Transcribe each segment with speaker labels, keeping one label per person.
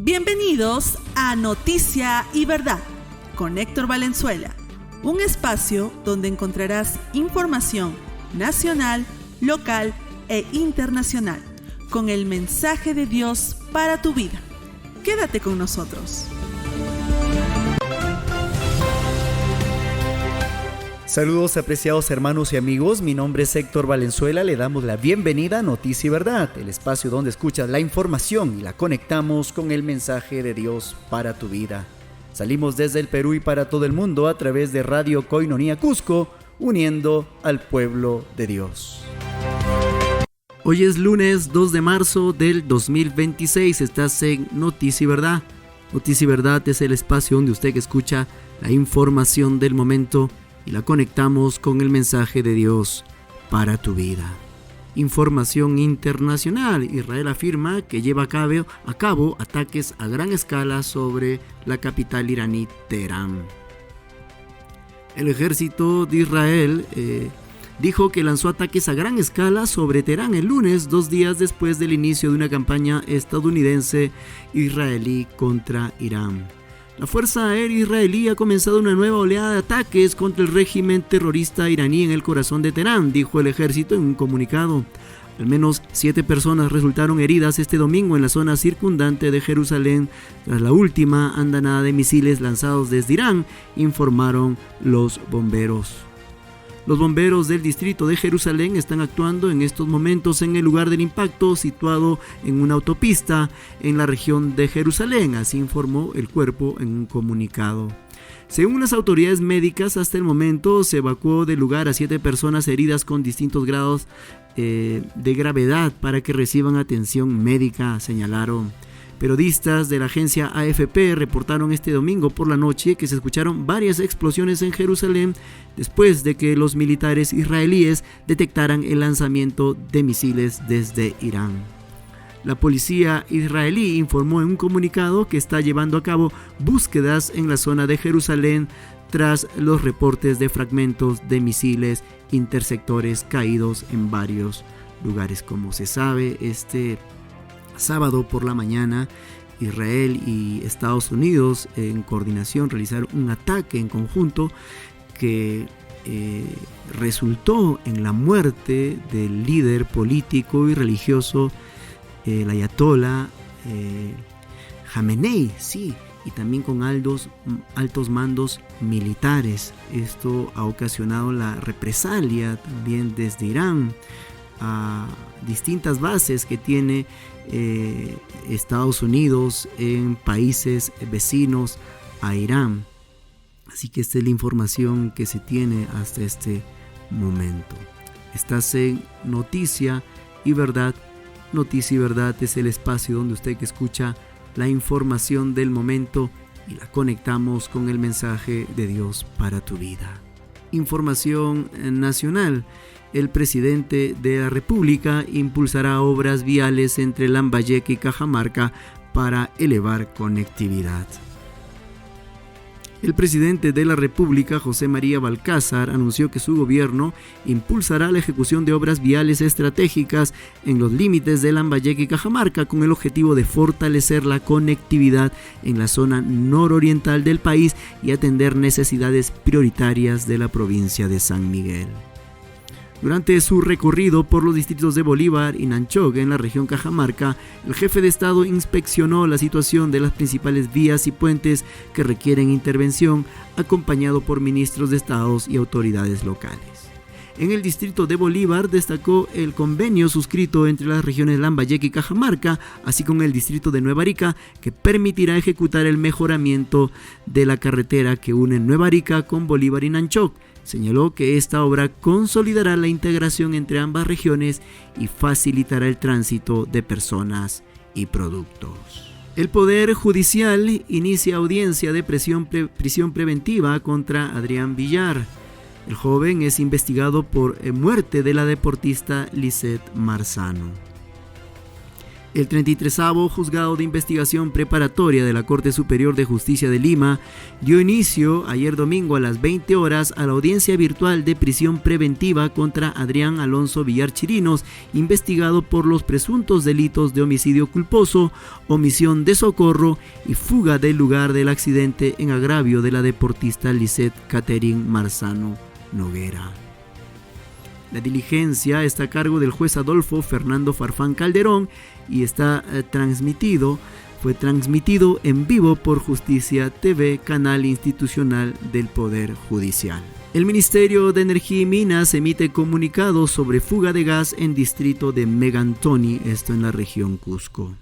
Speaker 1: Bienvenidos a Noticia y Verdad con Héctor Valenzuela, un espacio donde encontrarás información nacional, local e internacional con el mensaje de Dios para tu vida. Quédate con nosotros.
Speaker 2: Saludos apreciados hermanos y amigos, mi nombre es Héctor Valenzuela, le damos la bienvenida a Noticia y Verdad, el espacio donde escuchas la información y la conectamos con el mensaje de Dios para tu vida. Salimos desde el Perú y para todo el mundo a través de Radio Koinonia Cusco, uniendo al pueblo de Dios. Hoy es lunes 2 de marzo del 2026, estás en Noticia y Verdad. Noticia y Verdad es el espacio donde usted escucha la información del momento y la conectamos con el mensaje de Dios para tu vida. Información internacional. Israel afirma que lleva a cabo ataques a gran escala sobre la capital iraní, Teherán. El ejército de Israel dijo que lanzó ataques a gran escala sobre Teherán el lunes, 2 días después del inicio de una campaña estadounidense-israelí contra Irán. La Fuerza Aérea Israelí ha comenzado una nueva oleada de ataques contra el régimen terrorista iraní en el corazón de Teherán, dijo el ejército en un comunicado. Al menos 7 personas resultaron heridas este domingo en la zona circundante de Jerusalén tras la última andanada de misiles lanzados desde Irán, informaron los bomberos. Los bomberos del distrito de Jerusalén están actuando en estos momentos en el lugar del impacto, situado en una autopista en la región de Jerusalén, así informó el cuerpo en un comunicado. Según las autoridades médicas, hasta el momento se evacuó del lugar a 7 personas heridas con distintos grados de gravedad para que reciban atención médica, señalaron. Periodistas de la agencia AFP reportaron este domingo por la noche que se escucharon varias explosiones en Jerusalén después de que los militares israelíes detectaran el lanzamiento de misiles desde Irán. La policía israelí informó en un comunicado que está llevando a cabo búsquedas en la zona de Jerusalén tras los reportes de fragmentos de misiles interceptores caídos en varios lugares. Como se sabe, este sábado por la mañana, Israel y Estados Unidos en coordinación realizaron un ataque en conjunto que resultó en la muerte del líder político y religioso, el ayatolá Jamenei, sí, y también con altos mandos militares. Esto ha ocasionado la represalia también desde Irán a distintas bases que tiene Estados Unidos en países vecinos a Irán. Así que esta es la información que se tiene hasta este momento. Estás en Noticia y Verdad. Noticia y Verdad es el espacio donde usted escucha la información del momento y la conectamos con el mensaje de Dios para tu vida. Información nacional. El presidente de la República impulsará obras viales entre Lambayeque y Cajamarca para elevar conectividad. El presidente de la República, José María Balcázar, anunció que su gobierno impulsará la ejecución de obras viales estratégicas en los límites de Lambayeque y Cajamarca con el objetivo de fortalecer la conectividad en la zona nororiental del país y atender necesidades prioritarias de la provincia de San Miguel. Durante su recorrido por los distritos de Bolívar y Nanchog en la región Cajamarca, el jefe de Estado inspeccionó la situación de las principales vías y puentes que requieren intervención, acompañado por ministros de Estados y autoridades locales. En el distrito de Bolívar destacó el convenio suscrito entre las regiones Lambayeque y Cajamarca, así como el distrito de Nueva Arica, que permitirá ejecutar el mejoramiento de la carretera que une Nueva Arica con Bolívar y Nanchog. Señaló que esta obra consolidará la integración entre ambas regiones y facilitará el tránsito de personas y productos. El Poder Judicial inicia audiencia de prisión preventiva contra Adrián Villar. El joven es investigado por muerte de la deportista Lisette Marzano. El 33º Juzgado de Investigación Preparatoria de la Corte Superior de Justicia de Lima dio inicio ayer domingo a las 20 horas a la audiencia virtual de prisión preventiva contra Adrián Alonso Villar Chirinos, investigado por los presuntos delitos de homicidio culposo, omisión de socorro y fuga del lugar del accidente en agravio de la deportista Lisette Catherine Marzano Noguera. La diligencia está a cargo del juez Adolfo Fernando Farfán Calderón y fue transmitido en vivo por Justicia TV, canal institucional del Poder Judicial. El Ministerio de Energía y Minas emite comunicados sobre fuga de gas en distrito de Megantoni, esto en la región Cusco.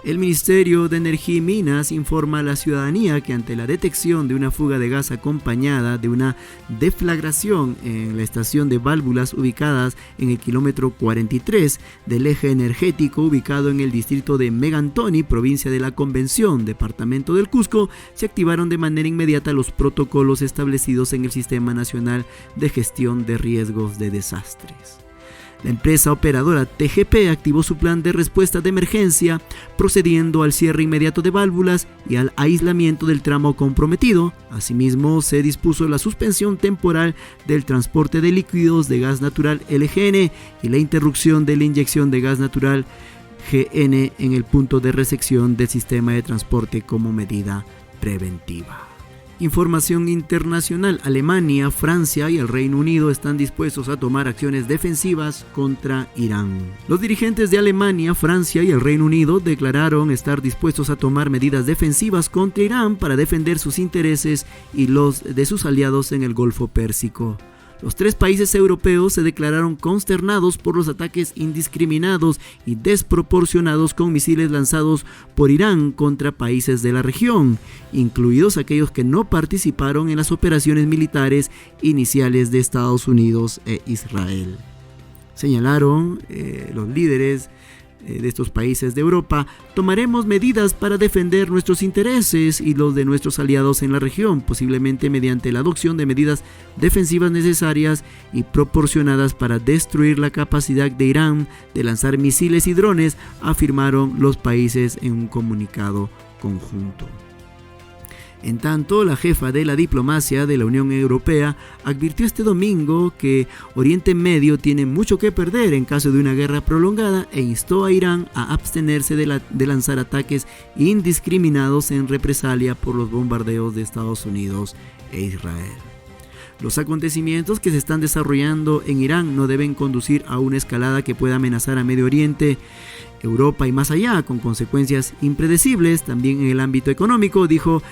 Speaker 2: El Ministerio de Energía y Minas informa a la ciudadanía que ante la detección de una fuga de gas acompañada de una deflagración en la estación de válvulas ubicadas en el kilómetro 43 del eje energético ubicado en el distrito de Megantoni, provincia de la Convención, departamento del Cusco, se activaron de manera inmediata los protocolos establecidos en el Sistema Nacional de Gestión de Riesgos de Desastres. La empresa operadora TGP activó su plan de respuesta de emergencia, procediendo al cierre inmediato de válvulas y al aislamiento del tramo comprometido. Asimismo, se dispuso la suspensión temporal del transporte de líquidos de gas natural LGN y la interrupción de la inyección de gas natural GN en el punto de resección del sistema de transporte como medida preventiva. Información internacional: Alemania, Francia y el Reino Unido están dispuestos a tomar acciones defensivas contra Irán. Los dirigentes de Alemania, Francia y el Reino Unido declararon estar dispuestos a tomar medidas defensivas contra Irán para defender sus intereses y los de sus aliados en el Golfo Pérsico. Los tres países europeos se declararon consternados por los ataques indiscriminados y desproporcionados con misiles lanzados por Irán contra países de la región, incluidos aquellos que no participaron en las operaciones militares iniciales de Estados Unidos e Israel. Señalaron los líderes de estos países de Europa: tomaremos medidas para defender nuestros intereses y los de nuestros aliados en la región, posiblemente mediante la adopción de medidas defensivas necesarias y proporcionadas para destruir la capacidad de Irán de lanzar misiles y drones, afirmaron los países en un comunicado conjunto. En tanto, la jefa de la diplomacia de la Unión Europea advirtió este domingo que Oriente Medio tiene mucho que perder en caso de una guerra prolongada e instó a Irán a abstenerse de lanzar ataques indiscriminados en represalia por los bombardeos de Estados Unidos e Israel. Los acontecimientos que se están desarrollando en Irán no deben conducir a una escalada que pueda amenazar a Medio Oriente, Europa y más allá, con consecuencias impredecibles también en el ámbito económico, dijo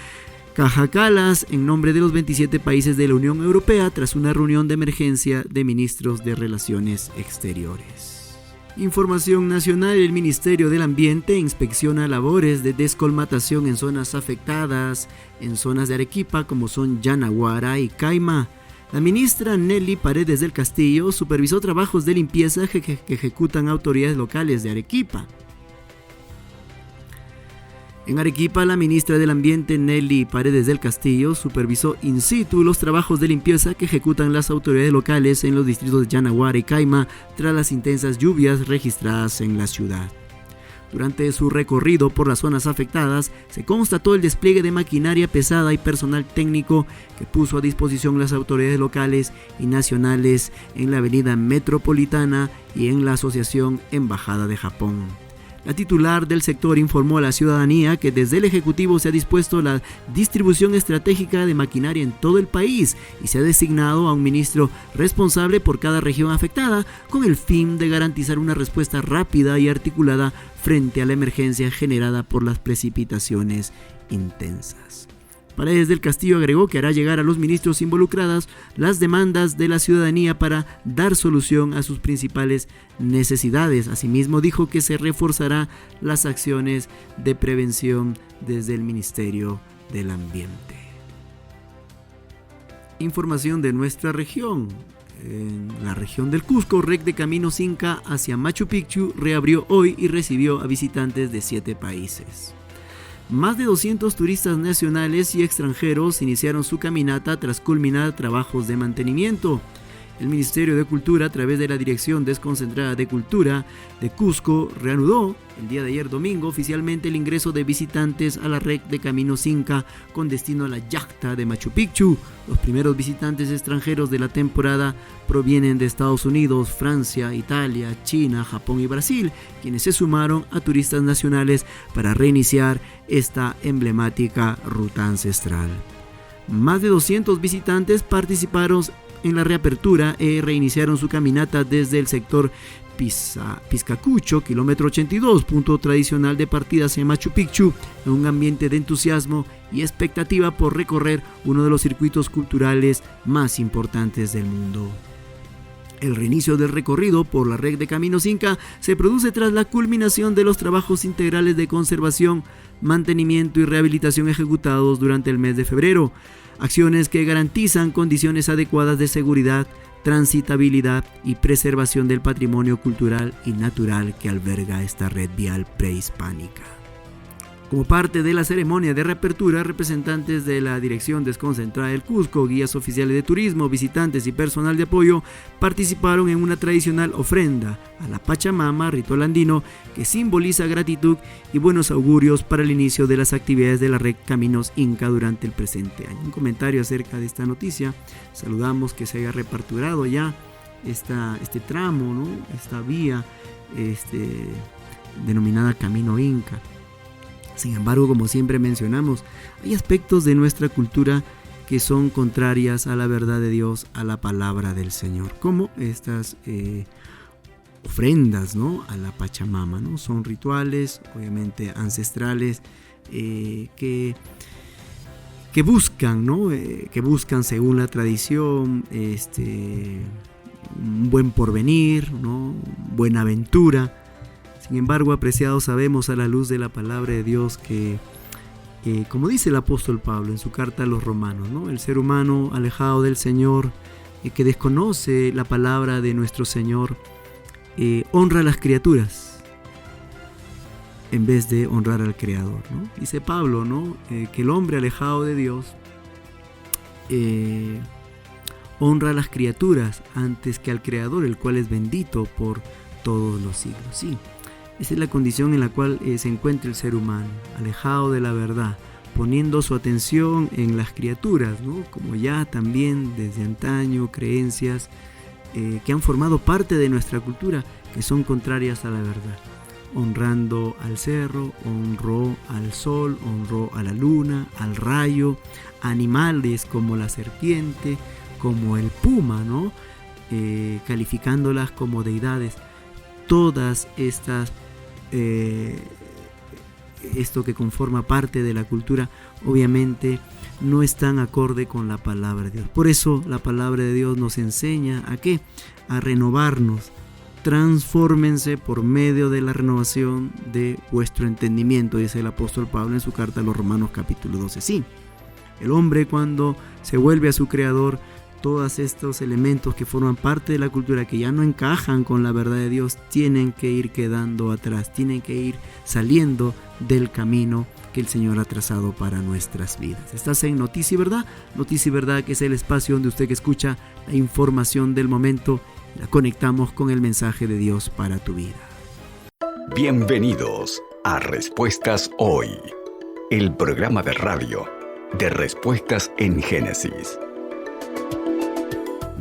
Speaker 2: Kaja Kallas en nombre de los 27 países de la Unión Europea tras una reunión de emergencia de ministros de Relaciones Exteriores. Información nacional: el Ministerio del Ambiente inspecciona labores de descolmatación en zonas afectadas en zonas de Arequipa como son Yanaguara y Caima. La ministra Nelly Paredes del Castillo supervisó trabajos de limpieza que ejecutan autoridades locales de Arequipa. En Arequipa, la ministra del Ambiente Nelly Paredes del Castillo supervisó in situ los trabajos de limpieza que ejecutan las autoridades locales en los distritos de Yanaguara y Caima tras las intensas lluvias registradas en la ciudad. Durante su recorrido por las zonas afectadas, se constató el despliegue de maquinaria pesada y personal técnico que puso a disposición las autoridades locales y nacionales en la avenida Metropolitana y en la Asociación Embajada de Japón. La titular del sector informó a la ciudadanía que desde el Ejecutivo se ha dispuesto la distribución estratégica de maquinaria en todo el país y se ha designado a un ministro responsable por cada región afectada con el fin de garantizar una respuesta rápida y articulada frente a la emergencia generada por las precipitaciones intensas. Paredes del Castillo agregó que hará llegar a los ministros involucrados las demandas de la ciudadanía para dar solución a sus principales necesidades. Asimismo, dijo que se reforzará las acciones de prevención desde el Ministerio del Ambiente. Información de nuestra región. En la región del Cusco, REC de Caminos Inca hacia Machu Picchu reabrió hoy y recibió a visitantes de 7 países. Más de 200 turistas nacionales y extranjeros iniciaron su caminata tras culminar trabajos de mantenimiento. El Ministerio de Cultura, a través de la Dirección Desconcentrada de Cultura de Cusco, reanudó el día de ayer domingo oficialmente el ingreso de visitantes a la red de Caminos Inca con destino a la Yacta de Machu Picchu. Los primeros visitantes extranjeros de la temporada provienen de Estados Unidos, Francia, Italia, China, Japón y Brasil, quienes se sumaron a turistas nacionales para reiniciar esta emblemática ruta ancestral. Más de 200 visitantes participaron en la reapertura e reiniciaron su caminata desde el sector Piscacucho, kilómetro 82, punto tradicional de partida hacia Machu Picchu, en un ambiente de entusiasmo y expectativa por recorrer uno de los circuitos culturales más importantes del mundo. El reinicio del recorrido por la red de Caminos Inca se produce tras la culminación de los trabajos integrales de conservación, mantenimiento y rehabilitación ejecutados durante el mes de febrero, acciones que garantizan condiciones adecuadas de seguridad, transitabilidad y preservación del patrimonio cultural y natural que alberga esta red vial prehispánica. Como parte de la ceremonia de reapertura, representantes de la Dirección Desconcentrada del Cusco, guías oficiales de turismo, visitantes y personal de apoyo participaron en una tradicional ofrenda a la Pachamama, ritual andino que simboliza gratitud y buenos augurios para el inicio de las actividades de la red Caminos Inca durante el presente año. Un comentario acerca de esta noticia: saludamos que se haya reaperturado ya este tramo, ¿no? Esta vía denominada Camino Inca. Sin embargo, como siempre mencionamos, hay aspectos de nuestra cultura que son contrarias a la verdad de Dios, a la palabra del Señor, como estas ofrendas, ¿no?, a la Pachamama, ¿no? Son rituales, obviamente ancestrales, que buscan, ¿no? Que buscan, según la tradición, un buen porvenir, ¿no?, buena aventura. Sin embargo, apreciados, sabemos a la luz de la palabra de Dios que, como dice el apóstol Pablo en su carta a los romanos, ¿no?, el ser humano alejado del Señor, que desconoce la palabra de nuestro Señor, honra a las criaturas en vez de honrar al Creador, ¿no? Dice Pablo, ¿no?, que el hombre alejado de Dios honra a las criaturas antes que al Creador, el cual es bendito por todos los siglos. Sí, esa es la condición en la cual se encuentra el ser humano, alejado de la verdad, poniendo su atención en las criaturas, ¿no?, como ya también desde antaño creencias que han formado parte de nuestra cultura, que son contrarias a la verdad. Honrando al cerro, honró al sol, honró a la luna, al rayo, animales como la serpiente, como el puma, ¿no?, calificándolas como deidades. Todas estas, esto que conforma parte de la cultura, obviamente no están acorde con la palabra de Dios. Por eso la palabra de Dios nos enseña ¿a qué? A renovarnos. Transfórmense por medio de la renovación de vuestro entendimiento, dice el apóstol Pablo en su carta a los Romanos capítulo 12. Sí, el hombre, cuando se vuelve a su Creador, todos estos elementos que forman parte de la cultura, que ya no encajan con la verdad de Dios, tienen que ir quedando atrás, tienen que ir saliendo del camino que el Señor ha trazado para nuestras vidas. Estás en Noticia y Verdad. Noticia y Verdad, que es el espacio donde usted que escucha la información del momento, la conectamos con el mensaje de Dios para tu vida.
Speaker 3: Bienvenidos a Respuestas Hoy, el programa de radio de Respuestas en Génesis.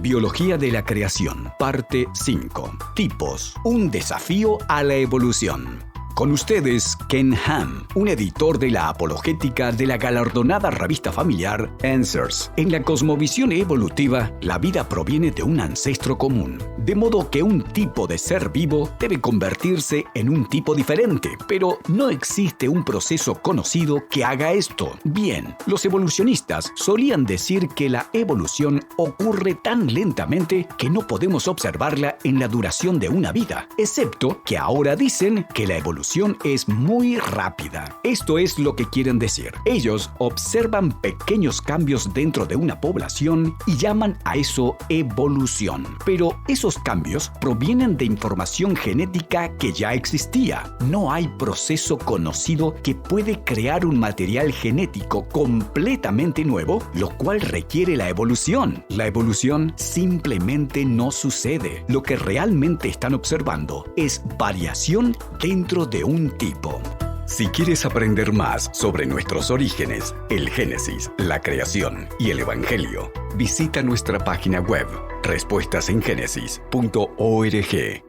Speaker 3: Biología de la creación, parte 5. Tipos, un desafío a la evolución. Con ustedes, Ken Ham, un editor de la apologética de la galardonada revista familiar Answers. En la cosmovisión evolutiva, la vida proviene de un ancestro común, de modo que un tipo de ser vivo debe convertirse en un tipo diferente, pero no existe un proceso conocido que haga esto. Bien, los evolucionistas solían decir que la evolución ocurre tan lentamente que no podemos observarla en la duración de una vida, excepto que ahora dicen que la evolución evolución es muy rápida. Esto es lo que quieren decir. Ellos observan pequeños cambios dentro de una población y llaman a eso evolución. Pero esos cambios provienen de información genética que ya existía. No hay proceso conocido que puede crear un material genético completamente nuevo, lo cual requiere la evolución. La evolución simplemente no sucede. Lo que realmente están observando es variación dentro de un tipo. Si quieres aprender más sobre nuestros orígenes, el Génesis, la creación y el Evangelio, visita nuestra página web respuestasengenesis.org.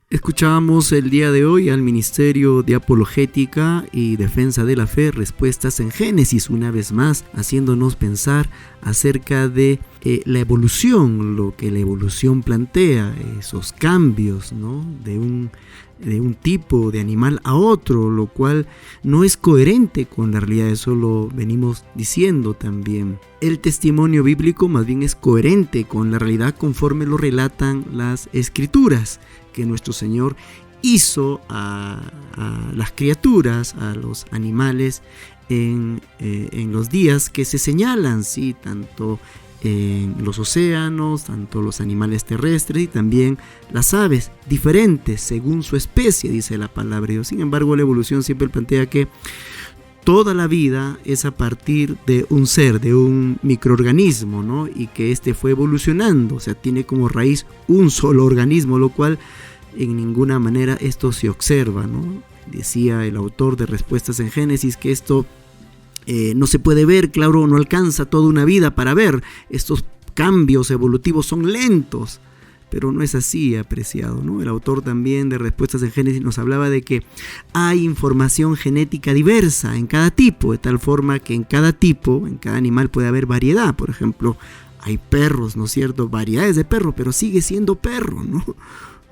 Speaker 2: Escuchábamos el día de hoy al Ministerio de Apologética y Defensa de la Fe, Respuestas en Génesis, una vez más haciéndonos pensar acerca de la evolución, lo que la evolución plantea, esos cambios, ¿no? de un tipo de animal a otro, lo cual no es coherente con la realidad. Eso lo venimos diciendo también. El testimonio bíblico más bien es coherente con la realidad conforme lo relatan las Escrituras, que nuestro Señor hizo a las criaturas, a los animales en los días que se señalan, ¿sí? Tanto en los océanos, tanto los animales terrestres y también las aves, diferentes según su especie, dice la palabra de Dios. Sin embargo, la evolución siempre plantea que toda la vida es a partir de un ser, de un microorganismo, ¿no? Y que este fue evolucionando, o sea, tiene como raíz un solo organismo, lo cual en ninguna manera esto se observa, ¿no? Decía el autor de Respuestas en Génesis que esto no se puede ver, claro, no alcanza toda una vida para ver. Estos cambios evolutivos son lentos, pero no es así, apreciado, ¿no? El autor también de Respuestas en Génesis nos hablaba de que hay información genética diversa en cada tipo, de tal forma que en cada tipo, en cada animal puede haber variedad. Por ejemplo, hay perros, ¿no es cierto? Variedades de perro, pero sigue siendo perro, ¿no?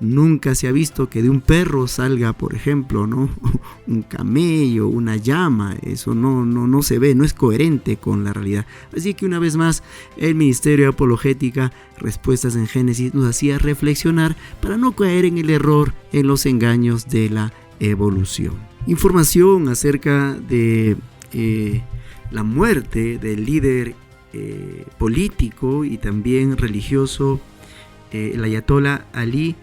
Speaker 2: Nunca se ha visto que de un perro salga, por ejemplo, ¿no? un camello, una llama. Eso no se ve, no es coherente con la realidad. Así que una vez más, el Ministerio de Apologética, Respuestas en Génesis, nos hacía reflexionar para no caer en el error, en los engaños de la evolución. Información acerca de la muerte del líder político y también religioso, el ayatolá Ali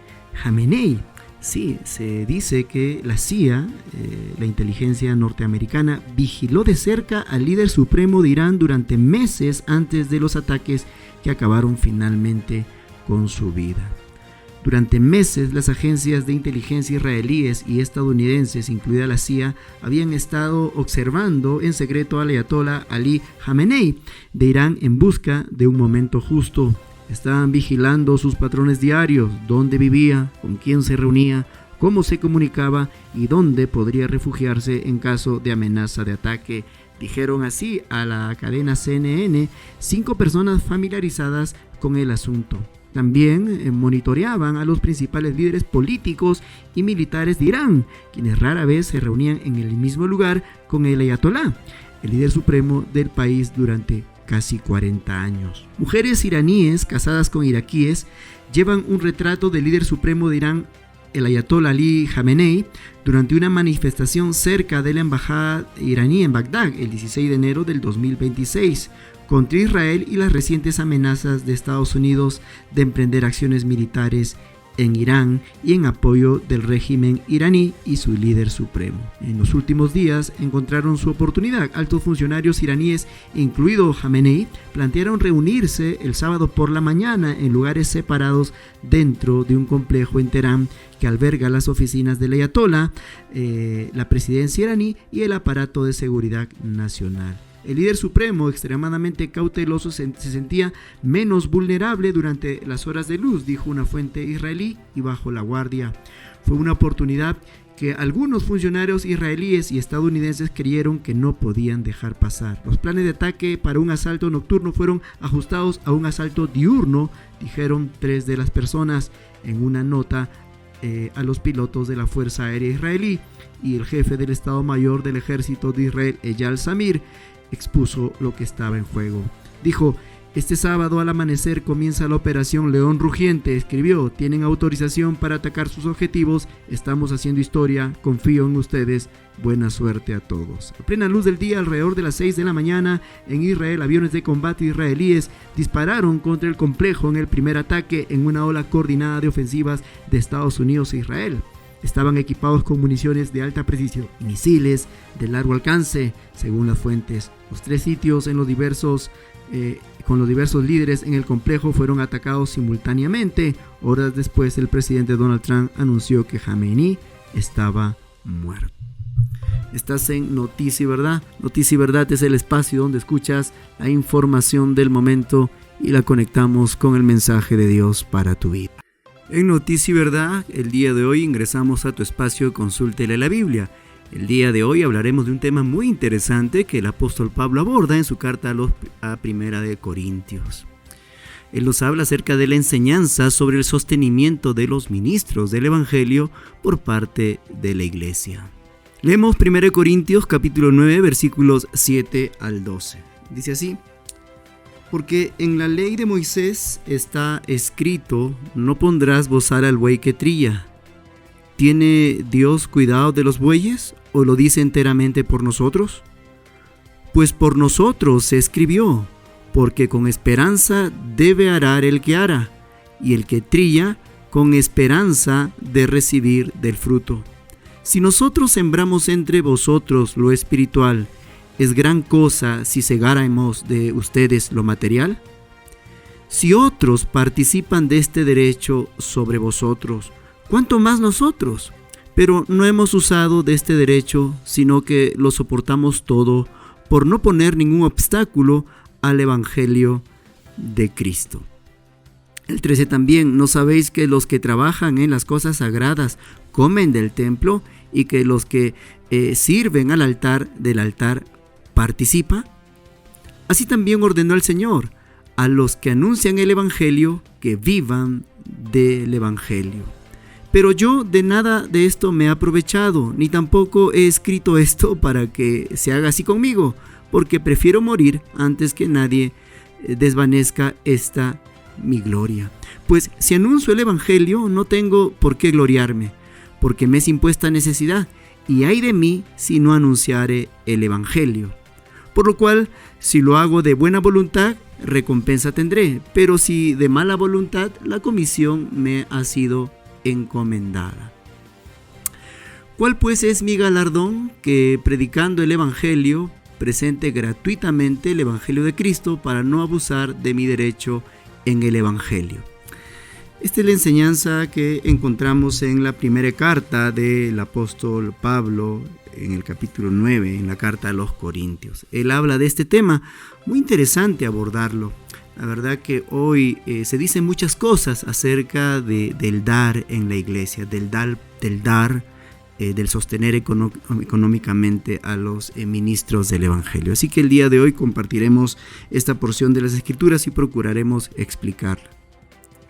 Speaker 2: Khamenei. Sí, se dice que la CIA, la inteligencia norteamericana, vigiló de cerca al líder supremo de Irán durante meses antes de los ataques que acabaron finalmente con su vida. Durante meses, las agencias de inteligencia israelíes y estadounidenses, incluida la CIA, habían estado observando en secreto al ayatolá Ali Khamenei de Irán en busca de un momento justo. Estaban vigilando sus patrones diarios, dónde vivía, con quién se reunía, cómo se comunicaba y dónde podría refugiarse en caso de amenaza de ataque. Dijeron así a la cadena CNN 5 personas familiarizadas con el asunto. También monitoreaban a los principales líderes políticos y militares de Irán, quienes rara vez se reunían en el mismo lugar con el ayatolá, el líder supremo del país durante casi 40 años. Mujeres iraníes casadas con iraquíes llevan un retrato del líder supremo de Irán, el ayatolá Ali Khamenei, durante una manifestación cerca de la embajada iraní en Bagdad el 16 de enero del 2026, contra Israel y las recientes amenazas de Estados Unidos de emprender acciones militares en Irán y en apoyo del régimen iraní y su líder supremo. En los últimos días encontraron su oportunidad. Altos funcionarios iraníes, incluido Khamenei, plantearon reunirse el sábado por la mañana en lugares separados dentro de un complejo en Teherán que alberga las oficinas del ayatolá, la presidencia iraní y el aparato de seguridad nacional. El líder supremo, extremadamente cauteloso, se sentía menos vulnerable durante las horas de luz, dijo una fuente israelí, y bajo la guardia. Fue una oportunidad que algunos funcionarios israelíes y estadounidenses creyeron que no podían dejar pasar. Los planes de ataque para un asalto nocturno fueron ajustados a un asalto diurno, dijeron 3 de las personas en una nota a los pilotos de la Fuerza Aérea Israelí, y el jefe del Estado Mayor del Ejército de Israel, Eyal Zamir, expuso lo que estaba en juego. Dijo: Este sábado al amanecer comienza la operación León Rugiente, escribió. Tienen autorización para atacar sus objetivos. Estamos haciendo historia. Confío en ustedes. Buena suerte a todos. A plena luz del día, alrededor de las 6 de la mañana, en Israel, aviones de combate israelíes dispararon contra el complejo en el primer ataque en una ola coordinada de ofensivas de Estados Unidos e Israel. Estaban equipados con municiones de alta precisión y misiles de largo alcance, según las fuentes. Los 3 sitios con los diversos líderes en el complejo fueron atacados simultáneamente. Horas después, el presidente Donald Trump anunció que Jamenei estaba muerto. Estás en Noticia y Verdad. Noticia y Verdad es el espacio donde escuchas la información del momento y la conectamos con el mensaje de Dios para tu vida. En Noticia y Verdad, el día de hoy ingresamos a tu espacio Consúltele la Biblia. El día de hoy hablaremos de un tema muy interesante que el apóstol Pablo aborda en su carta a Primera de Corintios. Él nos habla acerca de la enseñanza sobre el sostenimiento de los ministros del Evangelio por parte de la iglesia. Leemos 1 Corintios capítulo 9 versículos 7 al 12. Dice así: porque en la ley de Moisés está escrito: no pondrás bozal al buey que trilla. ¿Tiene Dios cuidado de los bueyes o lo dice enteramente por nosotros? Pues por nosotros se escribió, porque con esperanza debe arar el que ara, y el que trilla con esperanza de recibir del fruto. Si nosotros sembramos entre vosotros lo espiritual, ¿es gran cosa si segáramos de ustedes lo material? Si otros participan de este derecho sobre vosotros, ¿cuánto más nosotros? Pero no hemos usado de este derecho, sino que lo soportamos todo por no poner ningún obstáculo al Evangelio de Cristo. El 13 también: ¿no sabéis que los que trabajan en las cosas sagradas comen del templo y que los que sirven al altar del altar participa? Así también ordenó el Señor a los que anuncian el Evangelio que vivan del Evangelio. Pero yo de nada de esto me he aprovechado, ni tampoco he escrito esto para que se haga así conmigo, porque prefiero morir antes que nadie desvanezca esta mi gloria. Pues si anuncio el Evangelio, no tengo por qué gloriarme, porque me es impuesta necesidad, y ay de mí si no anunciare el Evangelio. Por lo cual, si lo hago de buena voluntad, recompensa tendré, pero si de mala voluntad, la comisión me ha sido encomendada. ¿Cuál pues es mi galardón? Que predicando el Evangelio, presente gratuitamente el Evangelio de Cristo para no abusar de mi derecho en el Evangelio. Esta es la enseñanza que encontramos en la primera carta del apóstol Pablo, en el capítulo 9, en la carta a los Corintios. Él habla de este tema, muy interesante abordarlo. La verdad que hoy se dicen muchas cosas acerca del dar en la iglesia, del sostener económicamente a los ministros del Evangelio. Así que el día de hoy compartiremos esta porción de las Escrituras y procuraremos explicarla.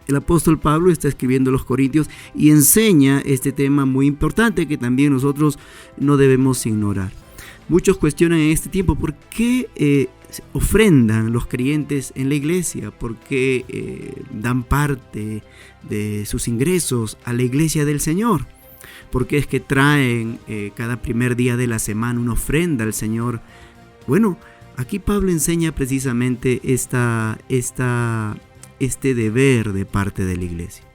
Speaker 2: El apóstol Pablo está escribiendo a los Corintios y enseña este tema muy importante que también nosotros no debemos ignorar. Muchos cuestionan en este tiempo por qué ofrendan los creyentes en la iglesia, por qué dan parte de sus ingresos a la iglesia del Señor, por qué es que traen cada primer día de la semana una ofrenda al Señor. Bueno, aquí Pablo enseña precisamente este deber de parte de la iglesia.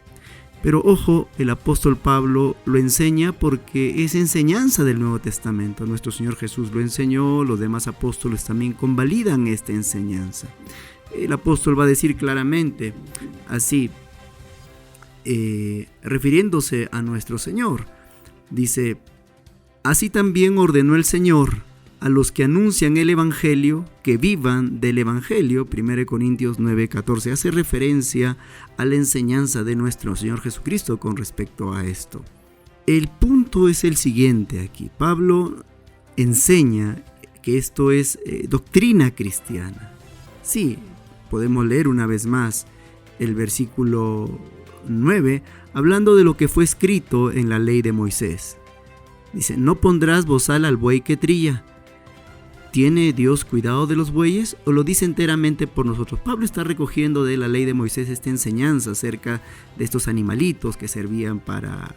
Speaker 2: Pero ojo, el apóstol Pablo lo enseña porque es enseñanza del Nuevo Testamento. Nuestro Señor Jesús lo enseñó, los demás apóstoles también convalidan esta enseñanza. El apóstol va a decir claramente, así, refiriéndose a nuestro Señor, dice: así también ordenó el Señor a los que anuncian el Evangelio que vivan del Evangelio. 1 Corintios 9:14 hace referencia a la enseñanza de nuestro Señor Jesucristo con respecto a esto. El punto es el siguiente aquí. Pablo enseña que esto es doctrina cristiana. Sí, podemos leer una vez más el versículo 9, hablando de lo que fue escrito en la ley de Moisés. Dice: no pondrás bozal al buey que trilla. ¿Tiene Dios cuidado de los bueyes o lo dice enteramente por nosotros? Pablo está recogiendo de la ley de Moisés esta enseñanza acerca de estos animalitos que servían para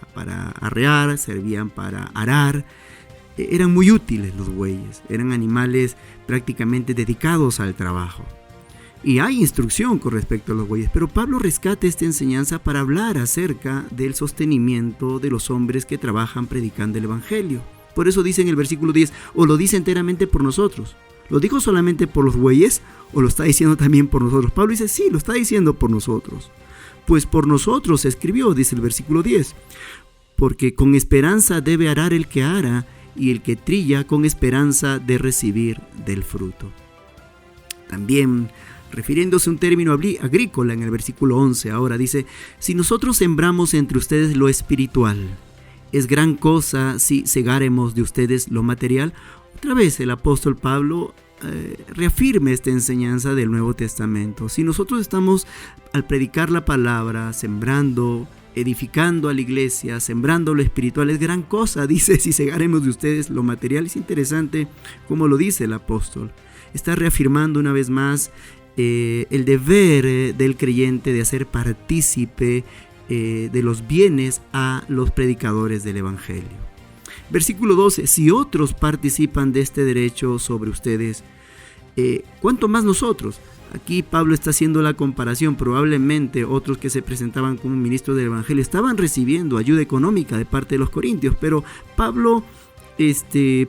Speaker 2: arrear, servían para arar. Eran muy útiles los bueyes, eran animales prácticamente dedicados al trabajo. Y hay instrucción con respecto a los bueyes, pero Pablo rescata esta enseñanza para hablar acerca del sostenimiento de los hombres que trabajan predicando el evangelio. Por eso dice en el versículo 10, o lo dice enteramente por nosotros. ¿Lo dijo solamente por los bueyes o lo está diciendo también por nosotros? Pablo dice, sí, lo está diciendo por nosotros. Pues por nosotros se escribió, dice el versículo 10. Porque con esperanza debe arar el que ara, y el que trilla con esperanza de recibir del fruto. También, refiriéndose a un término agrícola en el versículo 11, ahora dice, si nosotros sembramos entre ustedes lo espiritual, ¿es gran cosa si segáremos de ustedes lo material? Otra vez el apóstol Pablo reafirma esta enseñanza del Nuevo Testamento. Si nosotros estamos al predicar la palabra, sembrando, edificando a la iglesia, sembrando lo espiritual, es gran cosa, dice, si segáremos de ustedes lo material. Es interesante cómo lo dice el apóstol. Está reafirmando una vez más el deber del creyente de hacer partícipe de los bienes a los predicadores del evangelio. Versículo 12, si otros participan de este derecho sobre ustedes, ¿cuánto más nosotros? Aquí Pablo está haciendo la comparación. Probablemente otros que se presentaban como ministros del evangelio estaban recibiendo ayuda económica de parte de los corintios, pero Pablo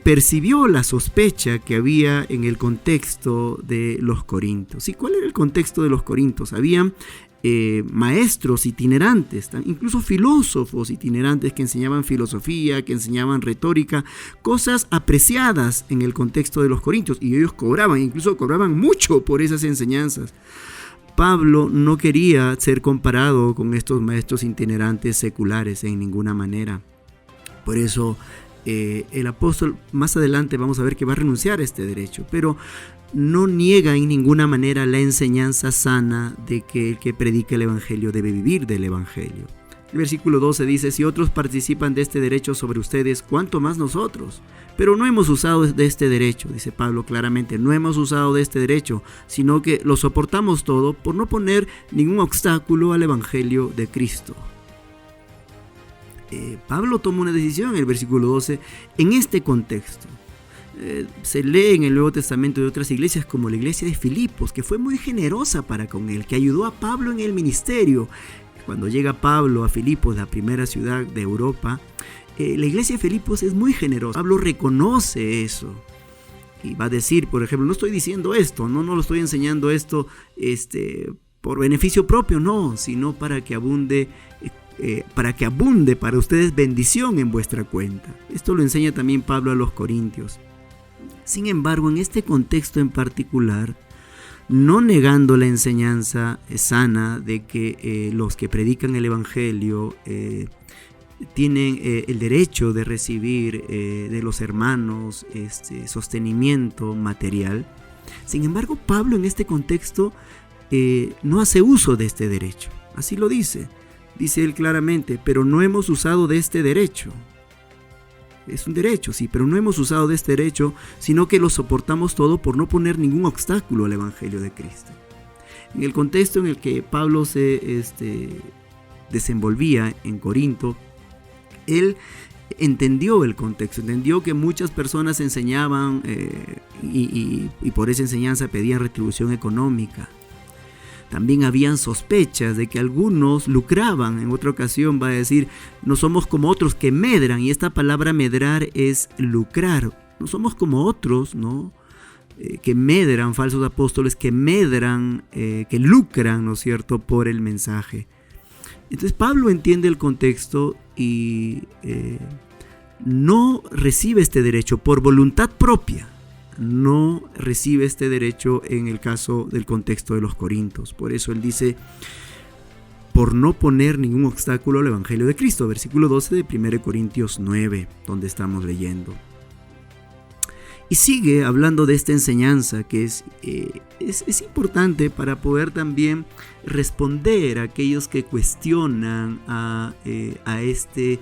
Speaker 2: percibió la sospecha que había en el contexto de los corintios. ¿Y cuál era el contexto de los corintios? Habían maestros itinerantes, incluso filósofos itinerantes que enseñaban filosofía, que enseñaban retórica, cosas apreciadas en el contexto de los corintios, y ellos incluso cobraban mucho por esas enseñanzas. Pablo no quería ser comparado con estos maestros itinerantes seculares en ninguna manera. Por eso el apóstol, más adelante vamos a ver que va a renunciar a este derecho, pero no niega en ninguna manera la enseñanza sana de que el que predica el evangelio debe vivir del evangelio. El versículo 12 dice, si otros participan de este derecho sobre ustedes, ¿cuánto más nosotros? Pero no hemos usado de este derecho, dice Pablo claramente, no hemos usado de este derecho, sino que lo soportamos todo por no poner ningún obstáculo al evangelio de Cristo. Pablo toma una decisión en el versículo 12 en este contexto. Se lee en el Nuevo Testamento de otras iglesias como la iglesia de Filipos, que fue muy generosa para con él, que ayudó a Pablo en el ministerio. Cuando llega Pablo a Filipos, la primera ciudad de Europa, la iglesia de Filipos es muy generosa. Pablo reconoce eso y va a decir, por ejemplo, no estoy diciendo esto, no lo estoy enseñando esto por beneficio propio, no, sino para que abunde para ustedes bendición en vuestra cuenta. Esto lo enseña también Pablo a los corintios. Sin embargo, en este contexto en particular, no negando la enseñanza sana de que los que predican el evangelio tienen el derecho de recibir de los hermanos sostenimiento material. Sin embargo, Pablo en este contexto no hace uso de este derecho. Así lo dice él claramente, pero no hemos usado de este derecho. Es un derecho, sí, pero no hemos usado de este derecho, sino que lo soportamos todo por no poner ningún obstáculo al evangelio de Cristo. En el contexto en el que Pablo se desenvolvía en Corinto, él entendió el contexto, entendió que muchas personas enseñaban y por esa enseñanza pedían retribución económica. También habían sospechas de que algunos lucraban. En otra ocasión va a decir, no somos como otros que medran, y esta palabra medrar es lucrar. No somos como otros, ¿no? Que medran, falsos apóstoles, que medran, que lucran, ¿no es cierto?, por el mensaje. Entonces Pablo entiende el contexto y no recibe este derecho por voluntad propia. No recibe este derecho en el caso del contexto de los corintios. Por eso él dice, por no poner ningún obstáculo al evangelio de Cristo. Versículo 12 de 1 Corintios 9, donde estamos leyendo. Y sigue hablando de esta enseñanza que es importante para poder también responder a aquellos que cuestionan a este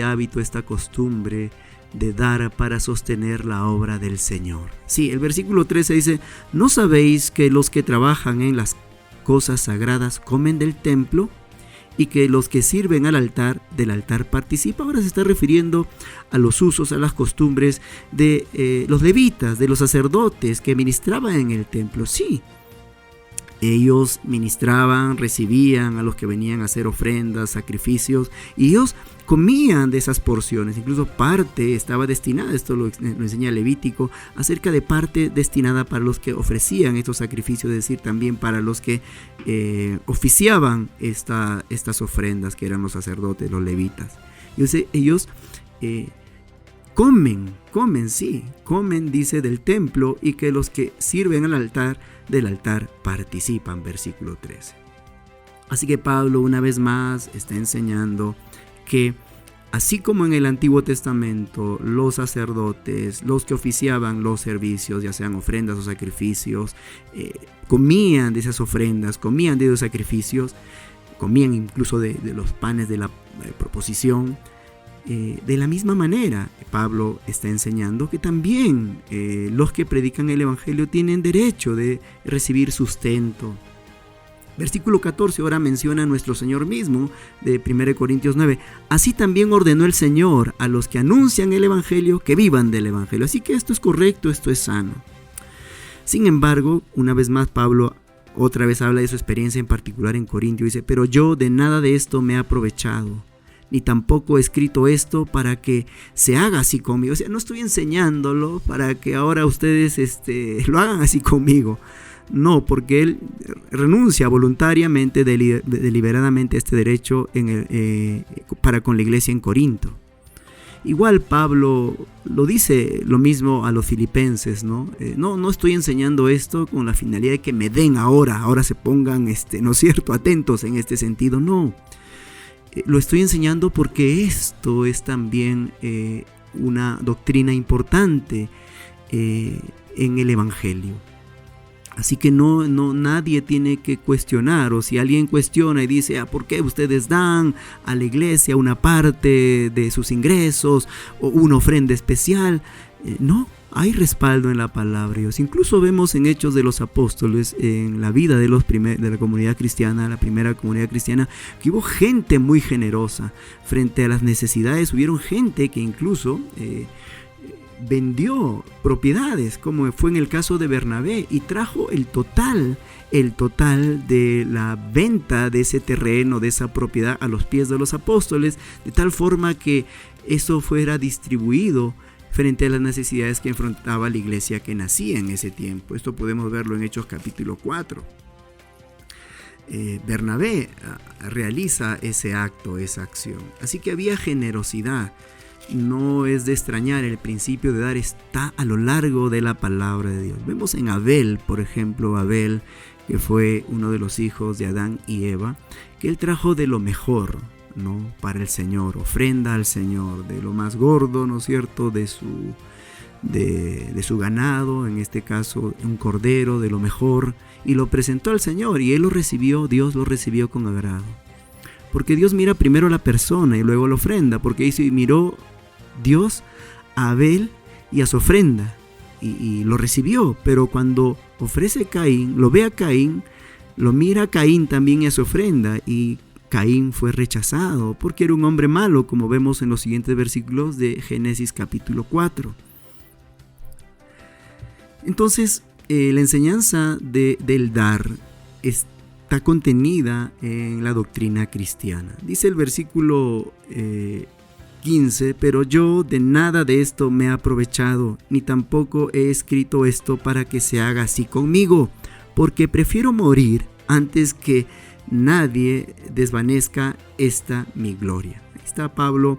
Speaker 2: hábito, esta costumbre de dar para sostener la obra del Señor. Sí, el versículo 13 dice: ¿no sabéis que los que trabajan en las cosas sagradas comen del templo y que los que sirven al altar, del altar participan? Ahora se está refiriendo a los usos, a las costumbres de los levitas, de los sacerdotes que ministraban en el templo. Sí, ellos ministraban, recibían a los que venían a hacer ofrendas, sacrificios, y ellos comían de esas porciones. Incluso parte estaba destinada, esto lo enseña Levítico, acerca de parte destinada para los que ofrecían estos sacrificios, es decir, también para los que oficiaban estas ofrendas, que eran los sacerdotes, los levitas. Entonces, ellos comen, dice, del templo, y que los que sirven al altar, del altar participan, versículo 13. Así que Pablo una vez más está enseñando que así como en el Antiguo Testamento los sacerdotes, los que oficiaban los servicios, ya sean ofrendas o sacrificios, comían de esas ofrendas, comían de esos sacrificios, comían incluso de los panes de la proposición, de la misma manera Pablo está enseñando que también los que predican el Evangelio tienen derecho de recibir sustento. Versículo 14 ahora menciona a nuestro Señor mismo, de 1 Corintios 9. Así también ordenó el Señor a los que anuncian el Evangelio que vivan del Evangelio. Así que esto es correcto, esto es sano. Sin embargo, una vez más Pablo otra vez habla de su experiencia en particular en Corintio. Dice: pero yo de nada de esto me he aprovechado, ni tampoco he escrito esto para que se haga así conmigo. O sea, no estoy enseñándolo para que ahora ustedes lo hagan así conmigo. No, porque él renuncia voluntariamente, deliberadamente a este derecho para con la iglesia en Corinto. Igual Pablo lo dice lo mismo a los filipenses, ¿no? No estoy enseñando esto con la finalidad de que me den ahora se pongan, ¿no es cierto?, atentos en este sentido. No, lo estoy enseñando porque esto es también una doctrina importante en el Evangelio. Así que no nadie tiene que cuestionar, o si alguien cuestiona y dice: ¿por qué ustedes dan a la iglesia una parte de sus ingresos o una ofrenda especial? No, hay respaldo en la palabra de Dios. Incluso vemos en Hechos de los Apóstoles, en la vida de la comunidad cristiana, la primera comunidad cristiana, que hubo gente muy generosa frente a las necesidades. Hubieron gente que incluso vendió propiedades, como fue en el caso de Bernabé, y trajo el total de la venta de ese terreno, de esa propiedad, a los pies de los apóstoles, de tal forma que eso fuera distribuido frente a las necesidades que enfrentaba la iglesia que nacía en ese tiempo. Esto podemos verlo en Hechos capítulo 4. Bernabé realiza ese acto, esa acción. Así que había generosidad. No es de extrañar, el principio de dar está a lo largo de la palabra de Dios. Vemos en Abel, por ejemplo, Abel, que fue uno de los hijos de Adán y Eva, que él trajo de lo mejor, ¿no?, para el Señor, ofrenda al Señor, de lo más gordo, ¿no es cierto?, de su ganado, en este caso un cordero, de lo mejor, y lo presentó al Señor, y él lo recibió, Dios lo recibió con agrado. Porque Dios mira primero a la persona y luego la ofrenda, porque dice: miró Dios a Abel y a su ofrenda, y lo recibió. Pero cuando ofrece Caín, lo ve a Caín, lo mira a Caín también y a su ofrenda, y Caín fue rechazado porque era un hombre malo, como vemos en los siguientes versículos de Génesis capítulo 4. Entonces, la enseñanza del dar está contenida en la doctrina cristiana. Dice el versículo 15: pero yo de nada de esto me he aprovechado, ni tampoco he escrito esto para que se haga así conmigo, porque prefiero morir antes que nadie desvanezca esta mi gloria. Ahí está Pablo,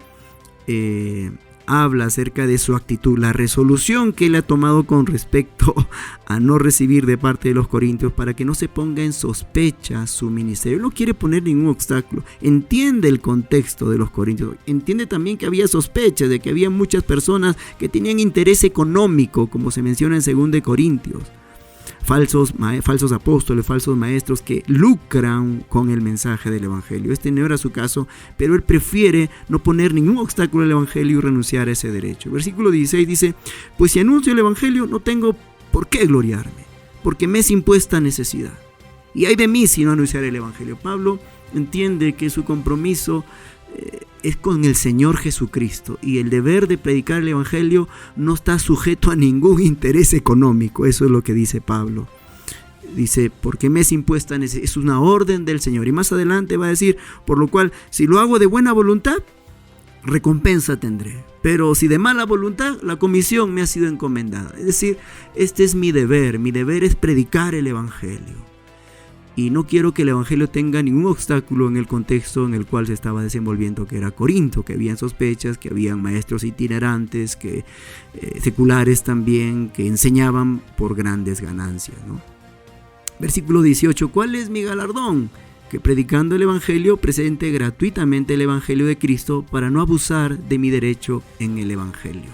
Speaker 2: habla acerca de su actitud, la resolución que él ha tomado con respecto a no recibir de parte de los corintios, para que no se ponga en sospecha su ministerio. Él no quiere poner ningún obstáculo. Entiende el contexto de los corintios. Entiende también que había sospechas de que había muchas personas que tenían interés económico, como se menciona en 2 Corintios. falsos apóstoles, falsos maestros que lucran con el mensaje del evangelio. Este no era su caso, pero él prefiere no poner ningún obstáculo al evangelio y renunciar a ese derecho. Versículo 16 dice: pues si anuncio el evangelio, no tengo por qué gloriarme, porque me es impuesta necesidad. Y ay de mí si no anunciar el evangelio. Pablo entiende que su compromiso es con el Señor Jesucristo, y el deber de predicar el evangelio no está sujeto a ningún interés económico. Eso es lo que dice Pablo. Dice, porque me es impuesta necesidad, es una orden del Señor. Y más adelante va a decir, por lo cual, si lo hago de buena voluntad, recompensa tendré. Pero si de mala voluntad, la comisión me ha sido encomendada. Es decir, este es mi deber es predicar el evangelio. Y no quiero que el evangelio tenga ningún obstáculo en el contexto en el cual se estaba desenvolviendo, que era Corinto, que habían sospechas, que habían maestros itinerantes, que seculares también, que enseñaban por grandes ganancias, ¿no? Versículo 18, ¿cuál es mi galardón? Que predicando el evangelio presente gratuitamente el evangelio de Cristo para no abusar de mi derecho en el evangelio.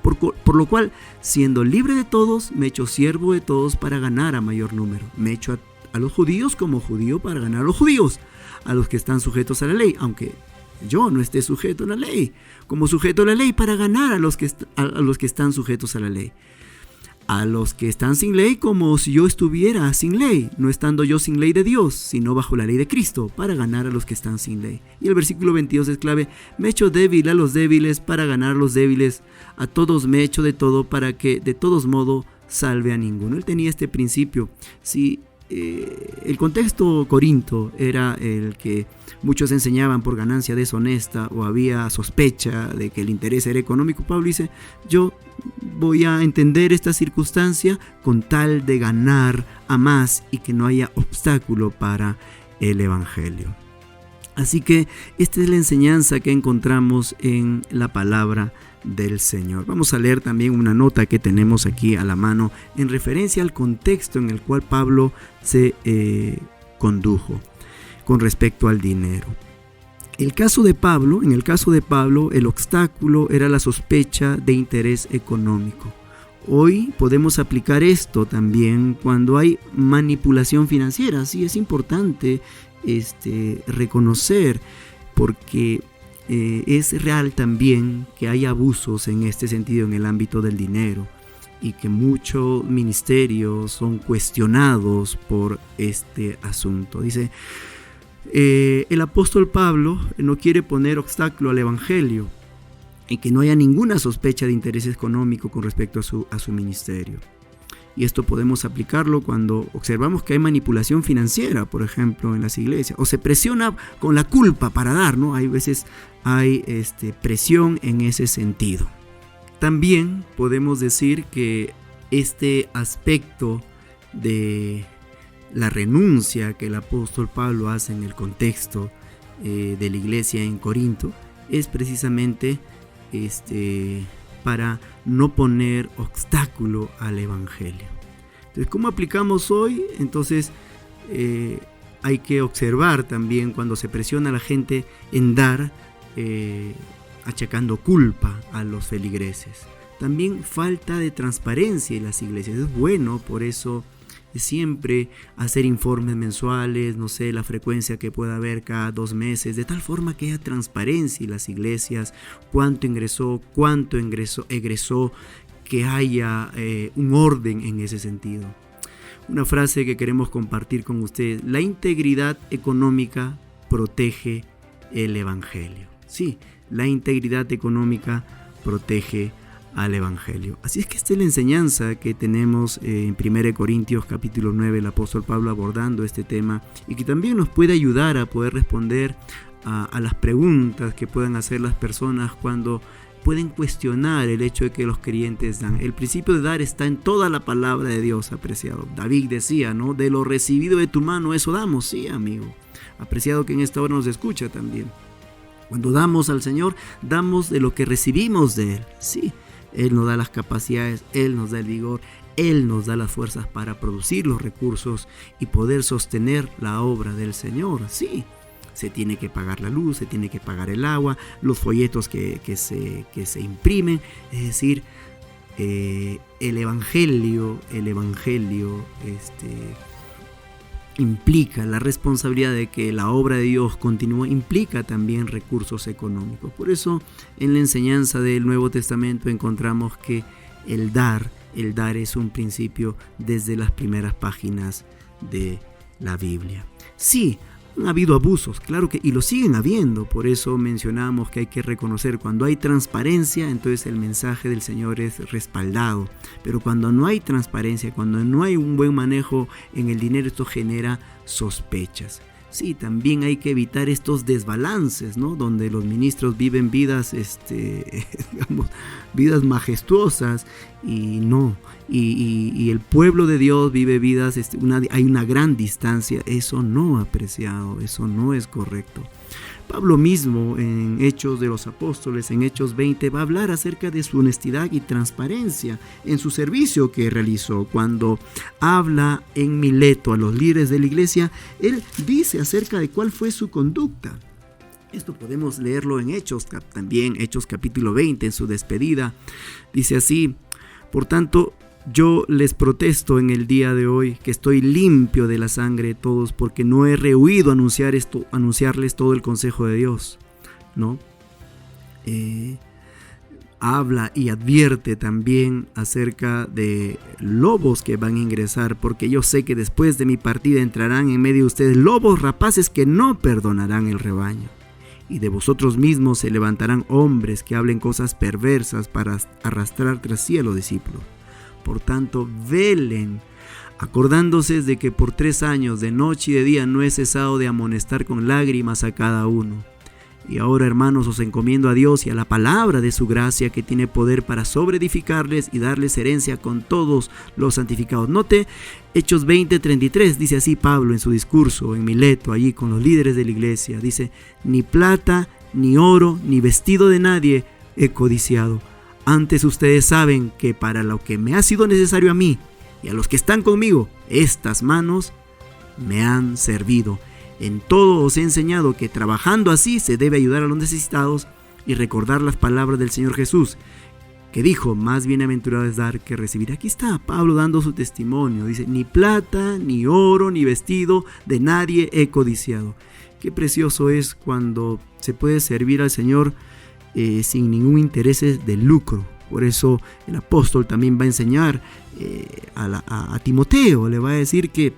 Speaker 2: Por lo cual, siendo libre de todos, me echo siervo de todos para ganar a mayor número. Me echo a los judíos como judío para ganar a los judíos, a los que están sujetos a la ley, aunque yo no esté sujeto a la ley, como sujeto a la ley para ganar a los que están sujetos a la ley. A los que están sin ley como si yo estuviera sin ley, no estando yo sin ley de Dios, sino bajo la ley de Cristo, para ganar a los que están sin ley. Y el versículo 22 es clave: me echo débil a los débiles para ganar a los débiles, a todos me echo de todo para que de todos modos salve a ninguno. Él tenía este principio. Si el contexto Corinto era el que muchos enseñaban por ganancia deshonesta o había sospecha de que el interés era económico, Pablo dice, yo voy a entender esta circunstancia con tal de ganar a más y que no haya obstáculo para el evangelio. Así que esta es la enseñanza que encontramos en la palabra del Señor. Vamos a leer también una nota que tenemos aquí a la mano en referencia al contexto en el cual Pablo se condujo con respecto al dinero. En el caso de Pablo, el obstáculo era la sospecha de interés económico. Hoy podemos aplicar esto también cuando hay manipulación financiera. Sí, es importante reconocer, porque es real también que hay abusos en este sentido en el ámbito del dinero, y que muchos ministerios son cuestionados por este asunto. Dice, el apóstol Pablo no quiere poner obstáculo al evangelio y que no haya ninguna sospecha de interés económico con respecto a su ministerio. Y esto podemos aplicarlo cuando observamos que hay manipulación financiera, por ejemplo, en las iglesias, o se presiona con la culpa para dar, ¿no? Hay veces hay presión en ese sentido. También podemos decir que este aspecto de la renuncia que el apóstol Pablo hace en el contexto de la iglesia en Corinto es precisamente para no poner obstáculo al evangelio. Entonces, ¿cómo aplicamos hoy? Entonces, hay que observar también cuando se presiona a la gente en dar, achacando culpa a los feligreses. También falta de transparencia en las iglesias. Es bueno, por eso, siempre hacer informes mensuales, no sé, la frecuencia que pueda haber cada 2 meses, de tal forma que haya transparencia en las iglesias, cuánto ingresó, cuánto egresó, que haya un orden en ese sentido. Una frase que queremos compartir con ustedes: la integridad económica protege el evangelio. Sí, la integridad económica protege al evangelio. Así es que esta es la enseñanza que tenemos en 1 Corintios capítulo 9, el apóstol Pablo abordando este tema, y que también nos puede ayudar a poder responder a las preguntas que puedan hacer las personas cuando pueden cuestionar el hecho de que los creyentes dan. El principio de dar está en toda la palabra de Dios, apreciado. David decía, ¿no? De lo recibido de tu mano, eso damos. Sí, amigo. Apreciado que en esta hora nos escucha también. Cuando damos al Señor, damos de lo que recibimos de Él. Sí, Él nos da las capacidades, Él nos da el vigor, Él nos da las fuerzas para producir los recursos y poder sostener la obra del Señor. Sí, se tiene que pagar la luz, se tiene que pagar el agua, los folletos que se imprimen. Es decir, el evangelio implica la responsabilidad de que la obra de Dios continúe, implica también recursos económicos. Por eso en la enseñanza del Nuevo Testamento encontramos que el dar es un principio desde las primeras páginas de la Biblia. Sí, han habido abusos, claro que, y lo siguen habiendo. Por eso mencionamos que hay que reconocer cuando hay transparencia, entonces el mensaje del Señor es respaldado. Pero cuando no hay transparencia, cuando no hay un buen manejo en el dinero, esto genera sospechas. Sí, también hay que evitar estos desbalances, ¿no? Donde los ministros viven vidas, vidas majestuosas y no. Y el pueblo de Dios vive vidas, hay una gran distancia. Eso no, apreciado, eso no es correcto. Pablo mismo en Hechos de los Apóstoles, en Hechos 20, va a hablar acerca de su honestidad y transparencia en su servicio que realizó. Cuando habla en Mileto a los líderes de la iglesia, él dice acerca de cuál fue su conducta. Esto podemos leerlo en Hechos, también Hechos capítulo 20, en su despedida. Dice así: por tanto, yo les protesto en el día de hoy que estoy limpio de la sangre de todos, porque no he rehuido anunciarles todo el consejo de Dios, ¿no? Habla y advierte también acerca de lobos que van a ingresar, porque yo sé que después de mi partida entrarán en medio de ustedes lobos rapaces que no perdonarán el rebaño. Y de vosotros mismos se levantarán hombres que hablen cosas perversas para arrastrar tras sí a los discípulos. Por tanto, velen, acordándose de que por 3 años, de noche y de día, no he cesado de amonestar con lágrimas a cada uno. Y ahora, hermanos, os encomiendo a Dios y a la palabra de su gracia, que tiene poder para sobreedificarles y darles herencia con todos los santificados. Note Hechos 20:33, dice así Pablo en su discurso en Mileto, allí con los líderes de la iglesia. Dice: ni plata, ni oro, ni vestido de nadie he codiciado. Antes ustedes saben que para lo que me ha sido necesario a mí y a los que están conmigo, estas manos me han servido. En todo os he enseñado que trabajando así se debe ayudar a los necesitados y recordar las palabras del Señor Jesús, que dijo: más bienaventurado es dar que recibir. Aquí está Pablo dando su testimonio. Dice: ni plata, ni oro, ni vestido de nadie he codiciado. Qué precioso es cuando se puede servir al Señor sin ningún interés de lucro. Por eso el apóstol también va a enseñar a Timoteo, le va a decir que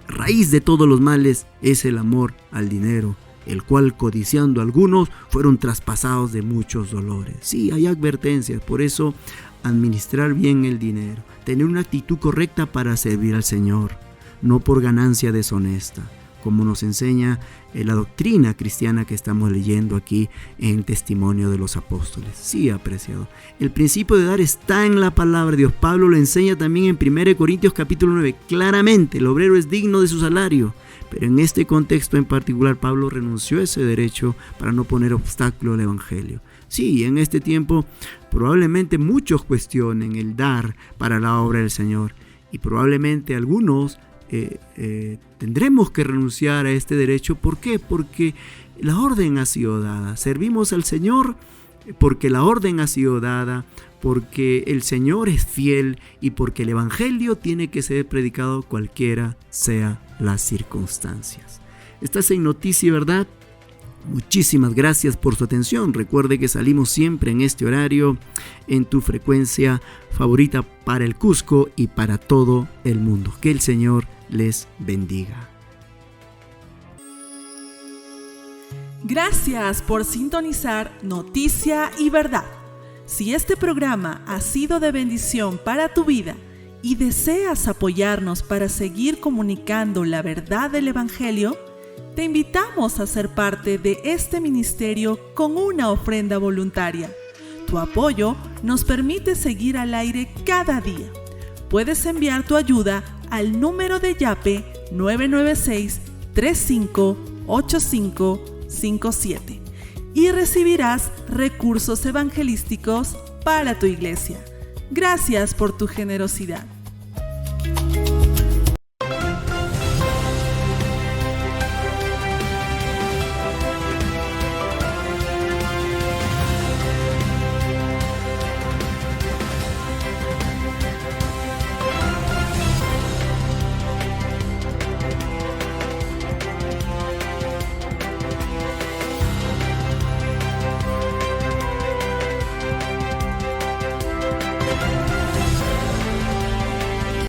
Speaker 2: raíz de todos los males es el amor al dinero, el cual codiciando algunos fueron traspasados de muchos dolores. Sí, hay advertencias, por eso administrar bien el dinero, tener una actitud correcta para servir al Señor, no por ganancia deshonesta, como nos enseña la doctrina cristiana que estamos leyendo aquí en el Testimonio de los Apóstoles. Sí, apreciado. El principio de dar está en la palabra de Dios. Pablo lo enseña también en 1 Corintios capítulo 9. Claramente, el obrero es digno de su salario. Pero en este contexto en particular, Pablo renunció a ese derecho para no poner obstáculo al evangelio. Sí, en este tiempo probablemente muchos cuestionen el dar para la obra del Señor. Y probablemente algunos tendremos que renunciar a este derecho. ¿Por qué? Porque la orden ha sido dada. Servimos al Señor porque la orden ha sido dada, porque el Señor es fiel y porque el evangelio tiene que ser predicado cualquiera sea las circunstancias. Estás en Noticia y Verdad. Muchísimas gracias por su atención. Recuerde que salimos siempre en este horario en tu frecuencia favorita para el Cusco y para todo el mundo. Que el Señor les bendiga.
Speaker 1: Gracias por sintonizar Noticia y Verdad. Si este programa ha sido de bendición para tu vida y deseas apoyarnos para seguir comunicando la verdad del Evangelio, te invitamos a ser parte de este ministerio con una ofrenda voluntaria. Tu apoyo nos permite seguir al aire cada día. Puedes enviar tu ayuda al número de Yape 996-358557 y recibirás recursos evangelísticos para tu iglesia. Gracias por tu generosidad.